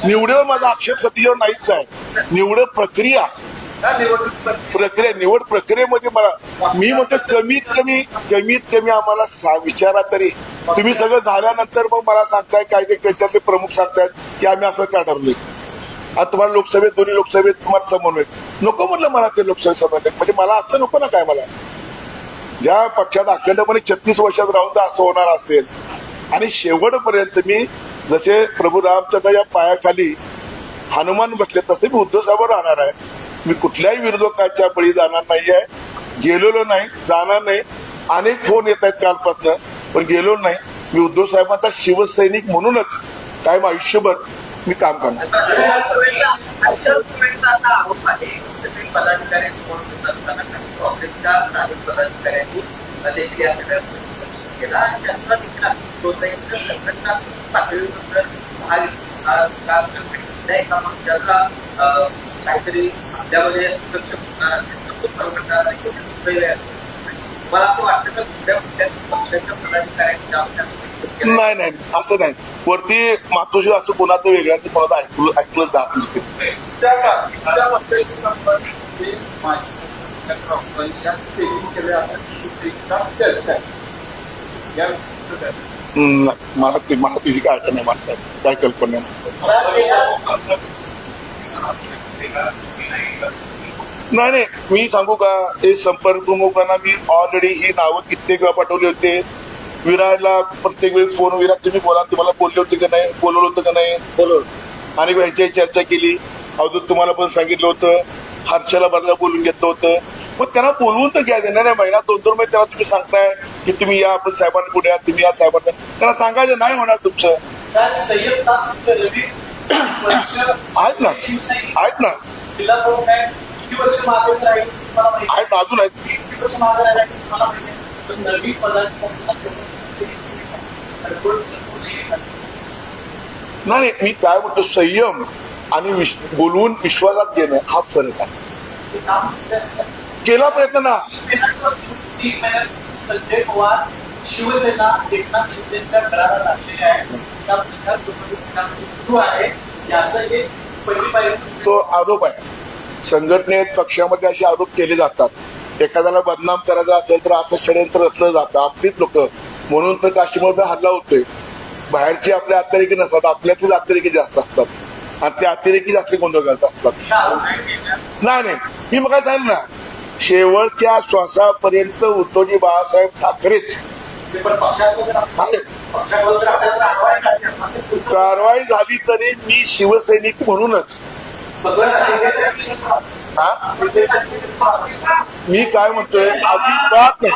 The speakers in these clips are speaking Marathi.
निवडीवर माझा आक्षेप सध्यावर नाहीच आहे. निवड प्रक्रिया निवड प्रक्रियेमध्ये मला मी म्हणतो कमीत कमी आम्हाला विचारा तरी. तुम्ही सगळं झाल्यानंतर मग मला सांगताय काय ते त्याच्यातले प्रमुख सांगतायत की आम्ही असं का ठरलोय. आता तुम्हाला लोकसभेत दोन्ही लोकसभेत तुम्हाला समन्वय नको म्हटलं मला ते लोकसभेत समन्वय म्हणजे मला असं नको ना काय. मला ज्या पक्षात अखंडपणे 36 वर्षात राहून असं होणार असेल आणि शेवटपर्यंत मी जसे प्रभू रामचंद्राच्या पायाखाली हनुमान बसले तसे मी उद्धव साहेबांवर राहणार आहे. मी कुठल्याही विरोधकाच्या बळी जाणार नाही आहे. गेलेलो नाही, जाणार नाही. अनेक फोन येत आहेत कालपासून पण गेलो नाही. मी उद्धव साहेबांचा शिवसैनिक म्हणूनच कायम आयुष्यभर मी काम करणार. काहीतरी आपल्यामध्ये मला असं वाटतं का दुसऱ्या पक्षाच्या पदाधिकाऱ्यांच्या नाही असं नाही. वरती मातोश्री असं कोणाचं वेगळ्याचं कोणाचं ऐकलं जात नसते. मला त्याची काय अडचण नाही. मला काय कल्पना नाही. मी सांगू का हे संपर्क प्रमुखांना मी ऑलरेडी ही नावं कित्येक वेळा पाठवली होते. विराजला प्रत्येक वेळी फोन विराज तुम्ही बोला तुम्हाला बोलले होते का नाही, बोलवलं होतं का नाही, बोलवलं आणि यांच्याही चर्चा केली. अवधूत तुम्हाला पण सांगितलं होतं. हर्षला बदला बोलून घेतलं होतं. मग त्यांना बोलवून तर घ्या. देणार नाही महिना 2-2 महिने त्याला तुम्ही सांगताय की तुम्ही या आपण साहेबांना पुढे या, तुम्ही या साहेबांना. त्यांना सांगायचं नाही होणार तुमचं. आहेत ना आहेत अजून आहेत. नाही मी काय म्हणतो संयम आणि बोलवून विश्वासात घेणं हा फरक आहे. केला प्रयत्न ना. संजय पवार शिवसेना एकनाथ शिंदेच्या घराला लागलेले आहे. सुरू आहे याचा एक पहिली पायरी तो आरोप आहे. संघटनेत पक्षामध्ये असे आरोप केले जातात. एखाद्याला बदनाम करायचा असेल तर असं षडयंत्र रचलं जातं. आपलीच लोक म्हणून तर काश्मीरमध्ये हल्ला होतोय. बाहेरचे आपले अतिरेकी नसतात, आपल्यातलेच अतिरेकी जास्त असतात आणि ते अतिरेकी जास्त गोंधळ घालत असतात. नाही मी मग काय सांगितलं ना शेवटच्या श्वासापर्यंत उद्धवजी बाळासाहेब ठाकरेच कारवाई झाली तरी मी शिवसैनिक म्हणूनच. मी काय म्हणतोय अजिबात नाही.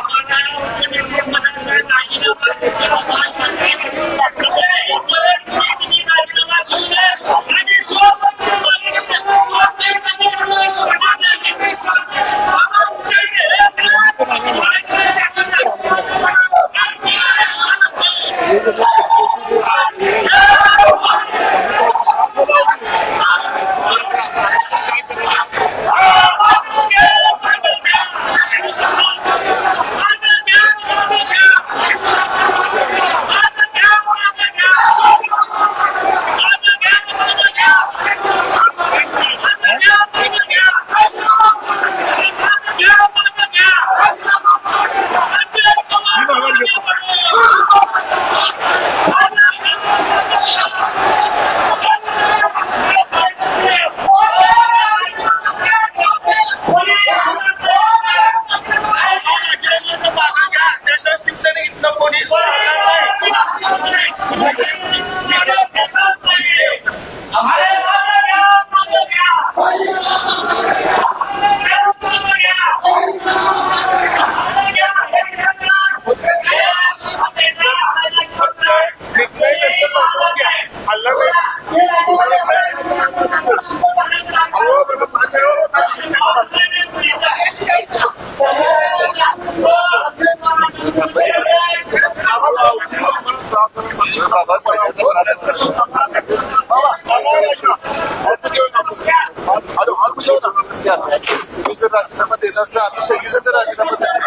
राजीनामा देणार असं आम्ही सगळीजण राजीनामा देणार.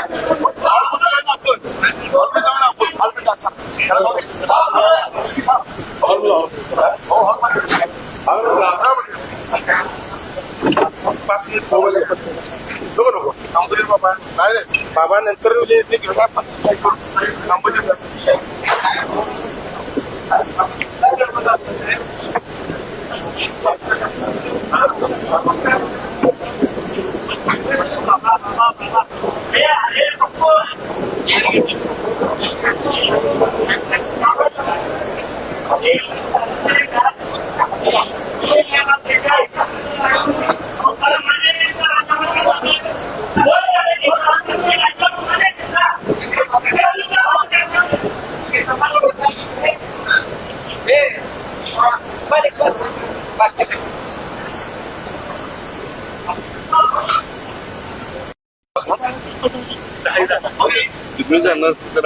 5 मिनिट मोबाईल नको नको थांबू दे बाबा. नाही नाही बाबा नंतर थांबू दे. तिकडे जाणार तर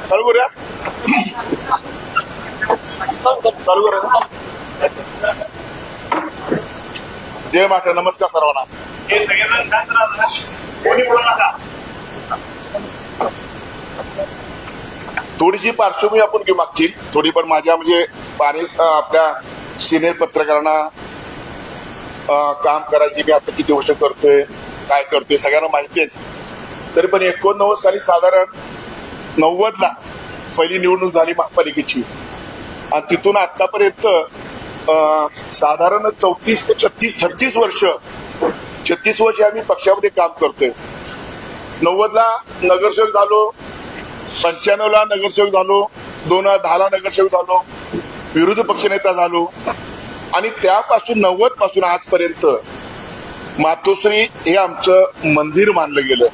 चालू करूया चालू करूया. जय माता. नमस्कार सर्वांना. थोडीशी पार्श्वभूमी आपण घेऊ मागची थोडीफार माझ्या म्हणजे पाणी आपल्या सिनियर पत्रकारांना काम करायची मी आता किती वर्ष करतोय काय करतोय सगळ्यांना माहितीच. तरी पण 89 साली साधारण 90ला पहिली निवडणूक झाली महापालिकेची आणि तिथून आतापर्यंत साधारण 34 ते 36 वर्ष आम्ही पक्षामध्ये काम करतोय. 90ला नगरसेवक झालो, 95ला नगरसेवक झालो, 2010ला नगरसेवक झालो, विरोधी पक्षनेता झालो आणि त्यापासून 90 पासून आजपर्यंत मातोश्री हे आमचं मंदिर मानलं गेलं.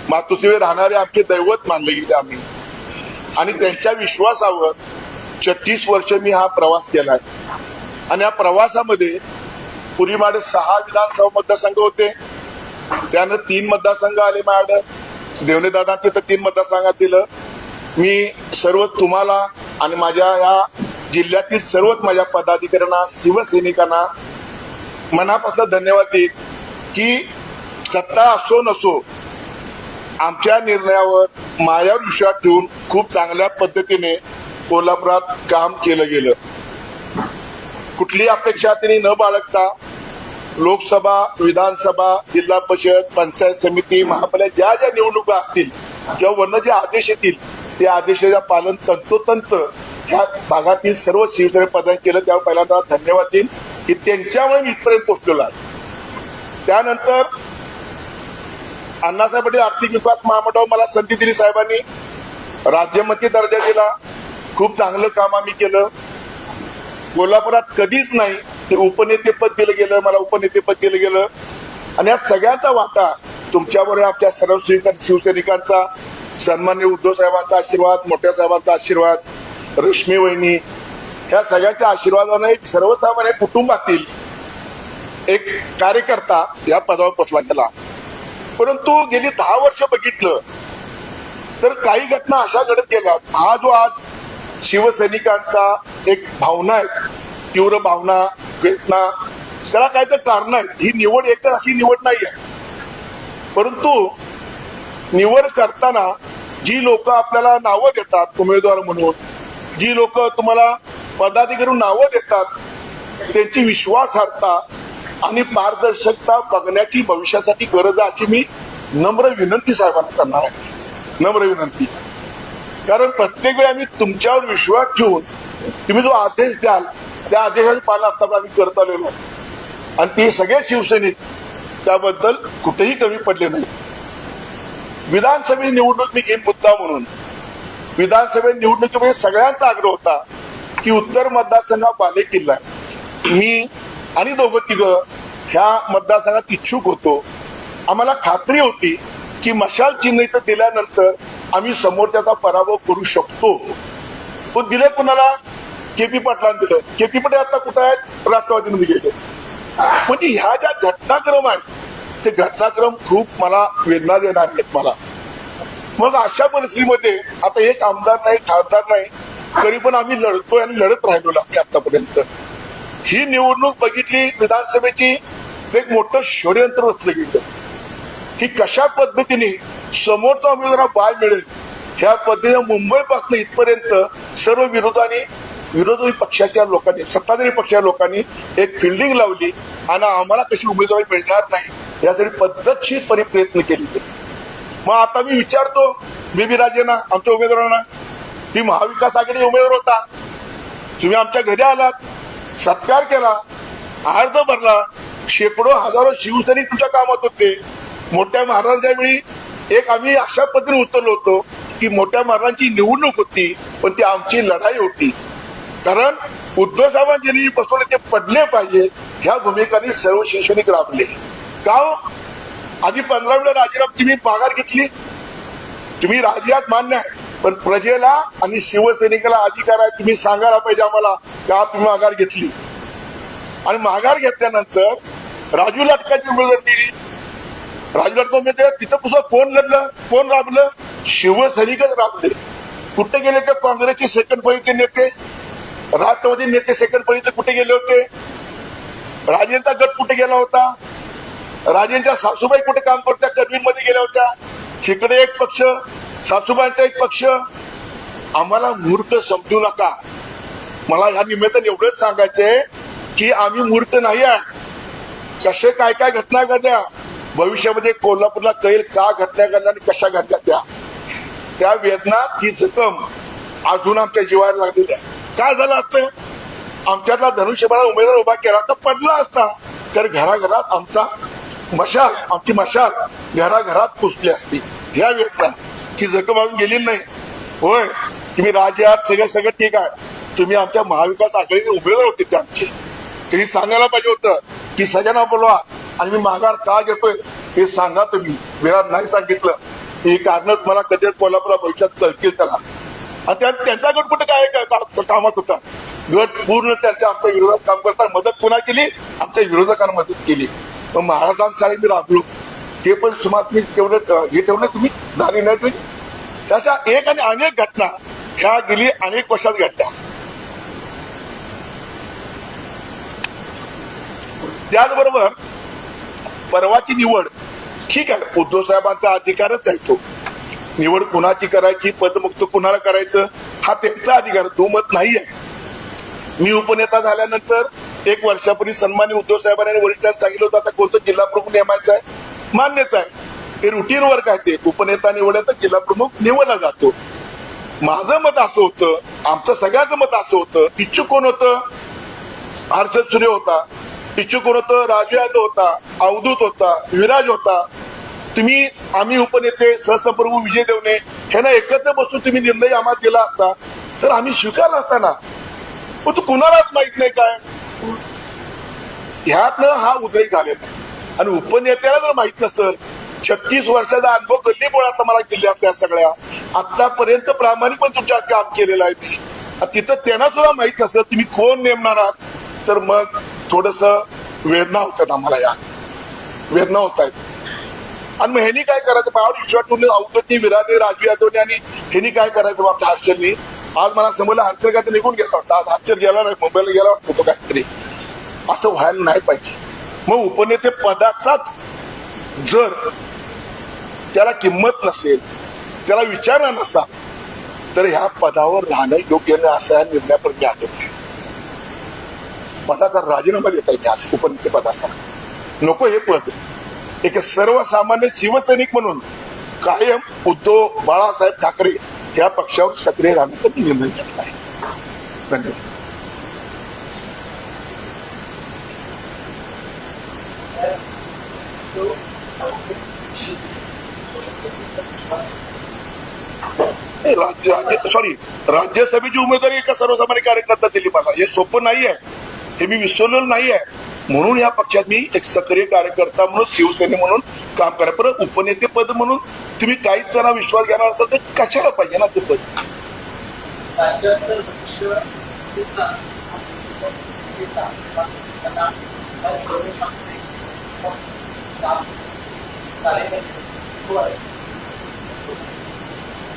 मातोश्रीवर राहणारे आमचे दैवत मानले गेले आम्ही आणि त्यांच्या विश्वासावर 36 वर्ष मी हा प्रवास केलाय. आणि या प्रवासामध्ये पूर्वी माझे 6 विधानसभा मतदारसंघ होते, त्यानं 3 मतदारसंघ आले माझ्याकडे. देवणे दादा तिथं 3 मतदारसंघात दिलं. मी सर्व तुम्हाला आणि माझ्या या जिल्ह्यातील सर्वच माझ्या पदाधिकाऱ्यांना शिवसैनिकांना मनापासून धन्यवाद देईन की सत्ता असो नसो आमच्या निर्णयावर माझ्यावर विश्वास ठेवून खूप चांगल्या पद्धतीने कोल्हापुरात काम केलं गेलं. कुठली अपेक्षा त्यांनी न बाळगता लोकसभा, विधानसभा, जिल्हा परिषद, पंचायत समिती, महापालिका ज्या ज्या निवडणुका असतील किंवा वरनं जे आदेश येतील त्या आदेशाचं पालन तंतोतंत ह्या भागातील सर्व शिवसेने पदाधिकारी केलं. त्यावर पहिल्यांदा धन्यवाद देईन की त्यांच्यामुळे मी इथपर्यंत पोहोचलेलो आहे. त्यानंतर अण्णासाहेब पाटील आर्थिक विकास महामंडळावर मला संधी दिली साहेबांनी, राज्यमंत्री दर्जा दिला. खूप चांगलं काम आम्ही केलं. कोल्हापुरात कधीच नाही ते उपनेतेपद दिलं गेलं, मला उपनेतेपद दिलं गेलं आणि या सगळ्यांचा वाटा तुमच्यावर आमच्या सर्व शिवसैनिकांचा, सन्माननीय उद्धव साहेबांचा आशीर्वाद, मोठ्या साहेबांचा आशीर्वाद, रश्मी वहिनी, ह्या सगळ्यांच्या आशीर्वादाने एक सर्वसामान्य कुटुंबातील एक कार्यकर्ता या पदावर पोचला गेला. परंतु गेली 10 वर्ष बघितलं तर काही घटना अशा घडत गेल्या. हा जो आज शिवसैनिकांचा एक भावना आहे, तीव्र भावना, वेदना, त्याला काय तर कारण आहेत. ही निवड एकच अशी निवड नाही आहे, परंतु निवड करताना जी लोक आपल्याला नावं देतात उमेदवार म्हणून, जी लोक तुम्हाला पदाधिकारी नावं देतात, त्यांची विश्वासार्हता आणि पारदर्शकता बघण्याची भविष्यासाठी गरज आहे अशी मी नम्र विनंती साहेबांना करणार आहे. नम्र विनंती. कारण प्रत्येक वेळी आम्ही तुमच्यावर विश्वास ठेवून तुम्ही जो आदेश द्याल त्या आदेशाचे पालन आतापर्यंत आम्ही करत आलेलो आणि ते सगळे शिवसैनिक त्याबद्दल कुठेही कमी पडले नाही. विधानसभेची निवडणूक मी घेईन मुद्दा म्हणून. विधानसभे निवडणुकीमध्ये सगळ्यांचा आग्रह होता की उत्तर मतदारसंघ बालेकिल्ला आहे. मी आणि दोघं तिघं ह्या मतदारसंघात इच्छुक होतो. आम्हाला खात्री होती की मशाल चिन्ह इथं दिल्यानंतर आम्ही समोर त्याचा पराभव करू शकतो. पण दिलं कुणाला? केपी पाटलांना दिलं. केपी पाटील आता कुठं आहेत? राष्ट्रवादीमध्ये गेले. म्हणजे ह्या ज्या घटनाक्रम आहेत ते घटनाक्रम खूप मला वेदना देणार आहेत मला. मग अशा परिस्थितीमध्ये आता एक आमदार नाही, खासदार नाही, तरी पण आम्ही लढतोय आणि लढत राहिलो आम्ही आतापर्यंत. ही निवडणूक बघितली विधानसभेची, एक मोठं षडयंत्र रचलं गेलं की कशा पद्धतीने समोरचा उमेदवार बाय मिळेल ह्या पद्धतीने मुंबईपासून इथपर्यंत सर्व विरोधी पक्षाच्या लोकांनी, सत्ताधारी पक्षाच्या लोकांनी एक फिल्डिंग लावली आणि आम्हाला कशी उमेदवारी मिळणार नाही यासाठी पद्धतशीरपणे प्रयत्न केले. मग आता मी विचारतो बीबी राजेंना, आमच्या उमेदवारांना, ती महाविकास आघाडी उमेदवार होता, तुम्ही आमच्या घरी आलात, सत्कार केला, अर्ज भरला, शेकडो हजारो शिवसैनिक तुमच्या कामात होते. मोठ्या महाराजांच्या वेळी एक आम्ही अशा पद्धतीने उतरलो होतो की मोठ्या महाराजांची निवडणूक होती पण ती आमची लढाई होती, कारण उद्धव साहेबांनी बसवले ते पडले पाहिजे ह्या भूमिकांनी सर्व शिवसैनिक राबले. का हो? आधी 15 वेळा राजीनामा तुम्ही माघार घेतली, तुम्ही राजयात मान्य आहे, पण प्रजेला आणि शिवसैनिकाला अधिकार आहे, तुम्ही सांगायला पाहिजे आम्हाला का तुम्ही माघार घेतली. आणि माघार घेतल्यानंतर राजू लाटकांची उमेदवारी दिली. राजू लाटका उमेदवार तिथं पुन्हा कोण लढलं, कोण राबलं? शिवसैनिकच राबले. कुठे गेले ते काँग्रेसचे सेकंड फळीचे नेते, राष्ट्रवादी नेते सेकंड फळीचे कुठे गेले होते? राजेंचा गट कुठे गेला होता? राजेंच्या सासूबाई कुठे काम करत्या? करवीर मध्ये गेल्या होत्या. इकडे एक पक्ष, सासूबाईंचा एक पक्ष. आम्हाला मूर्ख समजू नका. मला या निमित्ताने एवढंच सांगायचंय की आम्ही मूर्ख नाही आहे. कसे काय काय घटना घडल्या भविष्यामध्ये कोल्हापूरला कळेल का घटना घडल्या आणि कशा घडल्या. त्या वेदना, ती जखम अजून आमच्या जीवाला लागलेली आहे. काय झालं असतं? आमच्यातला धनुष्यबाणा उमेदवार उभा केला तर पडला असता, तर घराघरात आमची मशाल घराघरात पुसली असती. ह्या वेदना, ती जखम अजून गेली नाही. होय, तुम्ही राज्यात सगळं ठीक आहे, तुम्ही आमच्या महाविकास आघाडीचे उमेदवार होते ते आमचे, त्यांनी सांगायला पाहिजे होतं की सगळ्यांना बोलवा आणि मी माघार का घेतोय हे सांगा. तुम्ही वेळा नाही सांगितलं ही कारण तुम्हाला कधी कोल्हापूरला भविष्यात कळतील त्याला. आणि त्यांचा गट कुठे काय कामात होता? गट पूर्ण त्यांच्या आमच्या विरोधात काम करताना मदत पुन्हा केली, आमच्या विरोधकांना मदत केली. मग महाराजांसाठी मी राबलो, ते पण सुमार मी तेवढं हे ठेवलं तुम्ही झाली नाही तुम्ही. त्याच्या एक आणि अनेक घटना ह्या गेली अनेक वर्षात घडल्या. त्याचबरोबर परवाची निवड ठीक आहे, उद्धव साहेबांचा अधिकारच आहे तो. निवड कुणाची करायची, पदमुक्त कुणाला करायचं हा त्यांचा अधिकार, तो मत नाही आहे. मी उपनेता झाल्यानंतर 1 वर्षापूर्वी सन्माननीय उद्धव साहेबांनी वरिष्ठांनी सांगितलं होतं आता कोणतं जिल्हा प्रमुख नेमायचा आहे, मान्यच आहे, ते रुटीन वर्क आहे. ते उपनेता निवडला तर जिल्हा प्रमुख निवडला जातो. माझं मत असं होतं, आमचं सगळ्यांचं मत असं होतं, इच्छुक कोण होतं? हर्षद सूर्य होता, इच्छुक कोण होतं? राजू यादव होता, अवधूत होता, विराज होता. आम्ही उपनेते सहसंप्रमुख विजय देवणे ह्यांना एकत्र बसून तुम्ही निर्णय आम्हाला दिला असता तर आम्ही स्वीकारला असता ना. पण तू कुणालाच माहित नाही काय ह्यातनं हा उद्रेक झालेला आहे. आणि उपनेत्याला जर माहित नसेल, 36 वर्षाचा अनुभव गल्ली बोळातला मला जिल्ह्यातल्या सगळ्या आतापर्यंत प्रामाणिकपणे तुमच्या काम केलेलं आहे मी. तिथं त्यांना सुद्धा माहित नसेल तुम्ही कोण नेमणार आहात तर मग थोडस वेदना होतात आम्हाला, या वेदना होत आहेत. आणि मग ह्यांनी काय करायचं? माझ्यावर विश्वास ठेवून अवधूतनी, विराने, राजू यादवने आणि ह्यांनी काय करायचं? आमच्या हर्षदनी आज मला समजलं हर्षद काय निघून गेला वाटतं. आज हर्षद गेला नाही, मुंबईला गेला वाटतो काहीतरी. असं व्हायला नाही पाहिजे. मग उपनेते पदाचाच जर त्याला किंमत नसेल, त्याला विचार नसा, तर ह्या पदावर राहणं योग्य नाही असा निर्णयापर्यंत मी आलो. पदाचा राजीनामा देता येईल आज उपनेते पदाचा. नको हे पद. एक सर्वसामान्य शिवसैनिक म्हणून कायम उद्धव बाळासाहेब ठाकरे या पक्षावर सक्रिय राहण्याचा मी निर्णय घेतला आहे. धन्यवाद. राज्यसभेची उमेदवारी एका सर्वसामान्य कार्यकर्ता दिली मला. हे सोपं नाही आहे, हे मी विसरलेलं नाही आहे. म्हणून या पक्षात मी एक सक्रिय कार्यकर्ता म्हणून, शिवसेने म्हणून काम करा. परत उपनेते पद म्हणून तुम्ही काहीच जरा विश्वास घेणार असाल तर कशाला पाहिजे ना ते पद? चालेल तो आहे.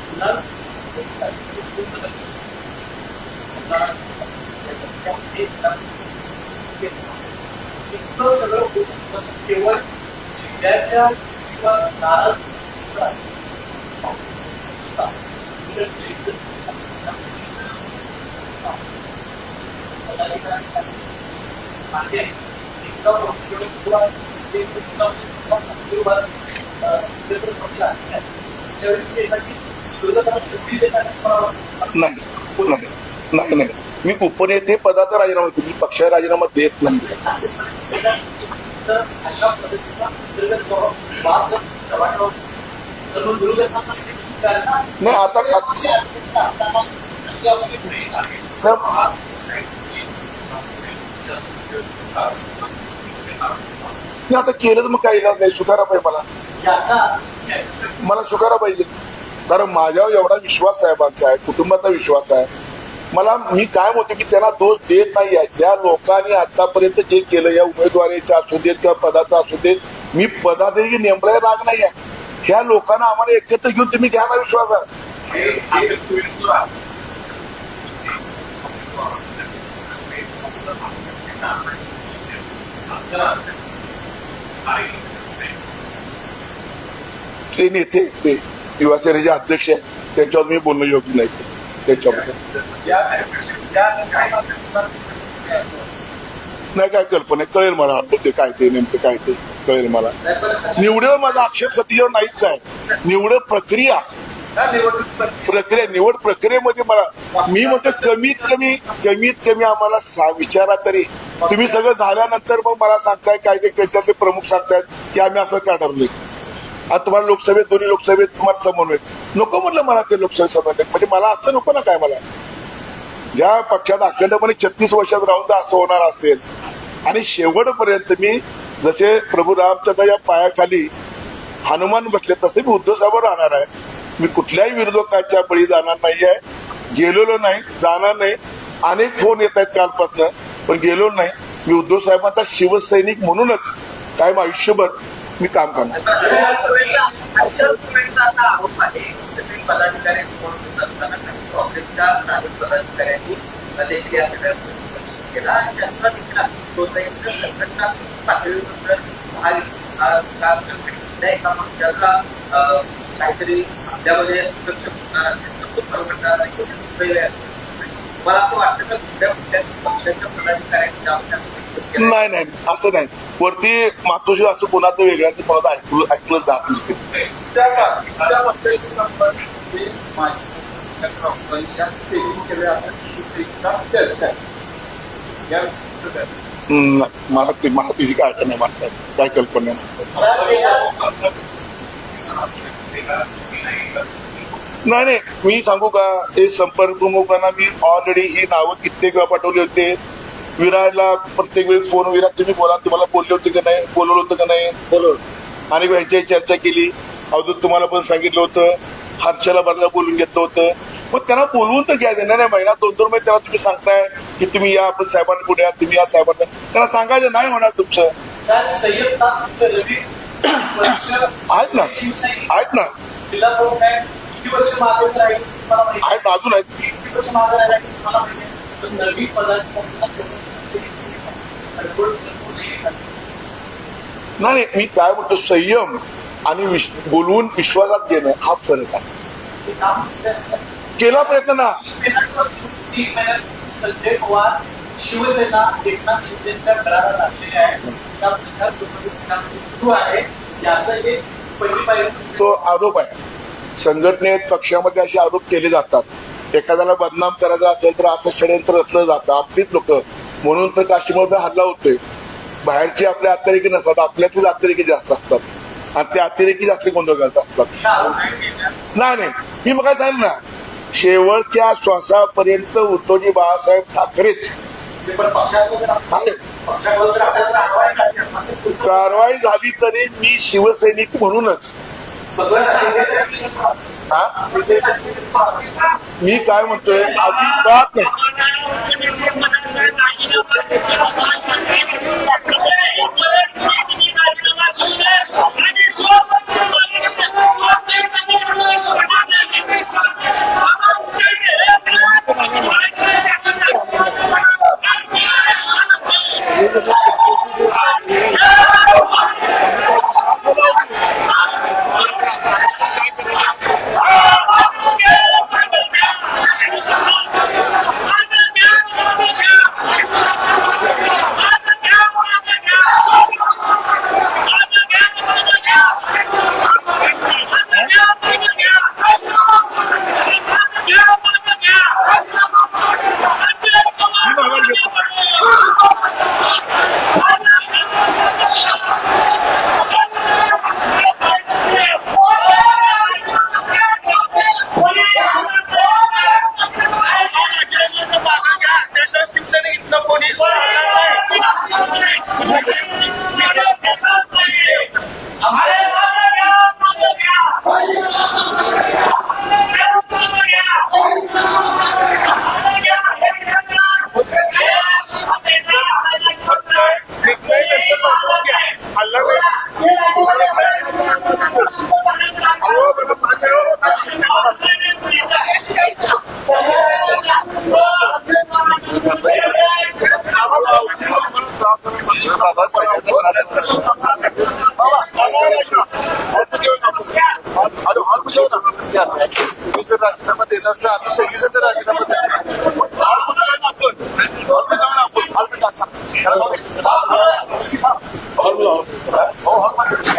पुन्हा पूर्ण लक्ष इतकं सगळं होत असताना केवळ जिल्ह्याच्या किंवा नाराज मागे एका पक्ष आहे त्यावेळी एखादी विरोधकांना संधी देण्याचं नाही नाही नाही नाही मी उपनेते पदाचा राजीनामा देतो, मी पक्ष राजीनामा देत नाही. तर अशा पद्धतीचा अंतर्गत वाद चव्हाण विरोधकांना स्वीकारला नाही आता मी आता केलं तर मग काही इलाज नाही, स्वीकारा पाहिजे मला, मला स्वीकारा पाहिजे. कारण माझ्यावर एवढा विश्वास साहेबांचा आहे, कुटुंबाचा विश्वास आहे. मला मी काय म्हणतो की त्यांना दोष देत नाही आहे. ज्या लोकांनी आतापर्यंत जे केलं या उमेदवारीचा असू देत किंवा पदाचा असू देत, मी पदाधिकारी नेमलाय राग नाही आहे. ह्या लोकांना आम्हाला एकत्र घेऊन तुम्ही घ्या ना विश्वासात. ते नेते ते युवासेनेचे अध्यक्ष आहेत, त्यांच्यावर मी बोलणं योग्य नाही. त्याच्याबद्दल नाही काय कल्पना कळेल मला, ते काय ते नेमकं काय ते कळेल मला. निवडीवर माझा आक्षेप सध्यावर नाहीच आहे. निवड प्रक्रिया निवड प्रक्रियेमध्ये मला मी म्हणतो कमीत कमी आम्हाला विचारा तरी. तुम्ही सगळं झाल्यानंतर मग मला सांगताय काय ते त्याच्यातले प्रमुख सांगतायत की आम्ही असं का ठरलोय. आता तुम्हाला लोकसभेत दोन्ही लोकसभेत तुम्हाला समन्वय नको म्हटलं मला, ते लोकसभेत समन्वय म्हणजे मला असं नको ना. काय मला ज्या पक्षात अखंडपणे 36 वर्षात राहून असं होणार असेल आणि शेवटपर्यंत मी जसे प्रभू रामचंद्राच्या पायाखाली हनुमान बसले तसे मी उद्धव साहेबांवर राहणार आहे. मी कुठल्याही विरोधकाच्या बळी जाणार नाही आहे, गेलेलो नाही, जाणार नाही. अनेक फोन येत आहेत कालपासून, पण गेलो नाही. मी उद्धव साहेबांचा शिवसैनिक म्हणूनच कायम आयुष्यभर मी काम करणार. पदाधिकारी असताना काँग्रेसच्या पदाधिकाऱ्यांनी केला आणि त्यांचा देखील संघटना पातळीवर एका पक्षाचा काहीतरी आपल्यामध्ये मला असं वाटतं का दुसऱ्या कुठल्या पक्षाच्या पदाधिकाऱ्यांनी नाही नाही असं नाही. वरती मातोश्री असं कोणाचं वेगळ्याचं कोणाचं ऐकलं जात नाही. मला तिची काय अडचण नाही, मला काय कल्पना नाही. नाही मी सांगू का, हे संपर्क प्रमुखांना मी ऑलरेडी ही नावं कित्येक वेळा पाठवली होते. विराजला प्रत्येक वेळी फोन, विराज तुम्ही बोला, तुम्हाला बोलले होते का नाही, बोलवलं होतं का नाही, बोलवलं. आणि यांच्याही चर्चा केली. अवधूत तुम्हाला पण सांगितलं होतं, हर्षला बदला बोलून घेतलं होतं. मग त्यांना बोलवून तर घ्यायचं नाही. महिना 2-2 महिने त्याला तुम्ही सांगताय की तुम्ही या, आपण साहेबांना पुढे या, तुम्ही या साहेबांना, त्यांना सांगायचं नाही होणार तुमचं. आहेत ना, आहेत ना, आहेत अजून आहेत. नाही मी काय म्हणतो, संयम आणि बोलवून विश्वासात घेणं हा फरक आहे. केला प्रयत्न ना. संजय पवार शिवसेना एकनाथ शिंदेच्या घराला लागलेले आहे, सुरू आहे. याचा एक पहिली पायरी तो आरोप आहे. संघटनेत पक्षामध्ये असे आरोप केले जातात. एखाद्याला बदनाम करायचा असेल तर असं षडयंत्र रचलं जातं. आपलीच लोक म्हणून तर काश्मीरमध्ये हल्ला होतोय. बाहेरचे आपले अतिरेकी नसतात, आपल्यातलेच अतिरेकी जास्त असतात आणि ते अतिरेकी जास्त गोंधळ घालत असतात. नाही मी मग काय सांगितलं ना, शेवटच्या श्वासापर्यंत उद्धवजी बाळासाहेब ठाकरेच कारवाई झाली तरी मी शिवसैनिक म्हणूनच. मी काय म्हणतोय, अजिबात नाही. बाबा तुम्ही जर राजीनामा दिला असता आम्ही सगळीजण राजीनामा हॉल